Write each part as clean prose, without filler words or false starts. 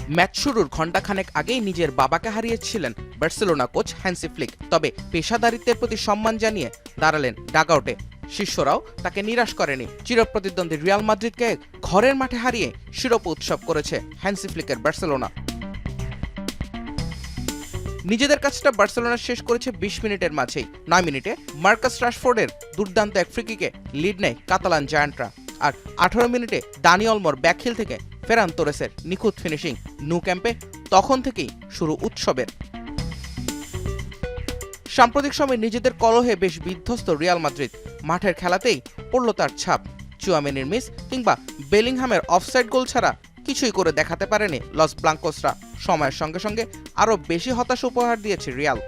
Match শুরুর ঘণ্টাখানেক আগেই নিজের বাবাকে হারিয়েছিলেন বার্সেলোনা কোচ হ্যান্সি ফ্লিক। তবে পেশাদারিত্বের প্রতি সম্মান জানিয়ে দাঁড়ালেন ডাগআউটে। শিষ্যরাও তাকে নিরাশ করেনি। চিরপ্রতিদ্বন্দ্বী রিয়াল মাদ্রিদকে ঘরের মাঠে হারিয়ে শিরোপা উৎসব করেছে হ্যান্সি ফ্লিকের বার্সেলোনা। নিজেদের কাজটা বার্সেলোনা শেষ করেছে ২০ মিনিটের মাঝেই। ৯ মিনিটে মার্কাস রাশফোর্ডের দুর্দান্ত এক ফ্রিকিকে লিড নেয় কাতালান জায়ান্টরা। আর ১৮ মিনিটে দানি অলমোর ব্যাকহিল থেকে ফেরান তোরেসের নিখুঁত ফিনিশিং। ন্যু ক্যাম্পে তখন থেকেই শুরু উৎসবের। সাম্প্রতিক সময়ে নিজেদের কলহে বেশ বিধ্বস্ত রিয়াল মাদ্রিদ। মাঠের খেলাতেই পড়ল তার ছাপ। চুয়ামেনির মিস কিংবা বেলিংহামের অফসাইড গোল ছাড়া কিছুই করে দেখাতে পারেনি লস ব্লাঙ্কোসরা। সময়ের সঙ্গে সঙ্গে আরও বেশি হতাশা উপহার দিয়েছে রিয়াল।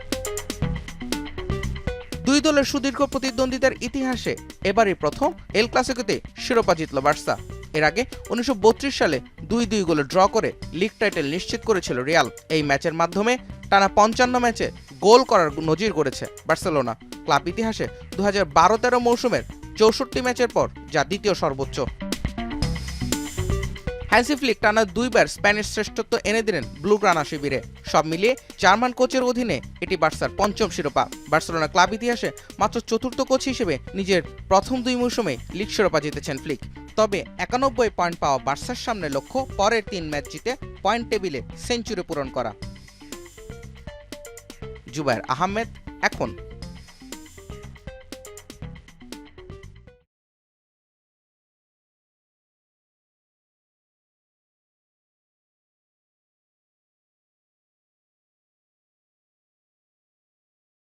দুই দলের সুদীর্ঘ প্রতিদ্বন্দ্বিতার ইতিহাসে এবারই প্রথম এল ক্লাসিকোতে শিরোপা জিতল বার্সা। এর আগে ১৯৩২ সালে ২-২ গোলে ড্র করে লিগ টাইটেল নিশ্চিত করেছিল রিয়াল। এই ম্যাচের মাধ্যমে টানা ৫৫ ম্যাচে গোল করার নজির গড়েছে বার্সেলোনা। ক্লাব ইতিহাসে ২০১২-১৩ মৌসুমের ৬৪ ম্যাচের পর যা দ্বিতীয় সর্বোচ্চ। হ্যান্সি ফ্লিক টানা ২ বার স্প্যানিশ শ্রেষ্ঠত্ব এনে দিলেন ব্লুগ্রানা শিবিরে। সব মিলিয়ে জার্মান কোচের অধীনে এটি বার্সার পঞ্চম শিরোপা। বার্সেলোনা ক্লাব ইতিহাসে মাত্র চতুর্থ কোচ হিসেবে নিজের প্রথম ২ মৌসুমে লিগ শিরোপা জিতেছেন ফ্লিক। তবে ৯১ পয়েন্ট পাওয়া বার্সার সামনে লক্ষ্য পরের ৩ ম্যাচ জিতে পয়েন্ট টেবিলে সেঞ্চুরি পূরণ করা। জুবায়ের আহমেদ, এখন।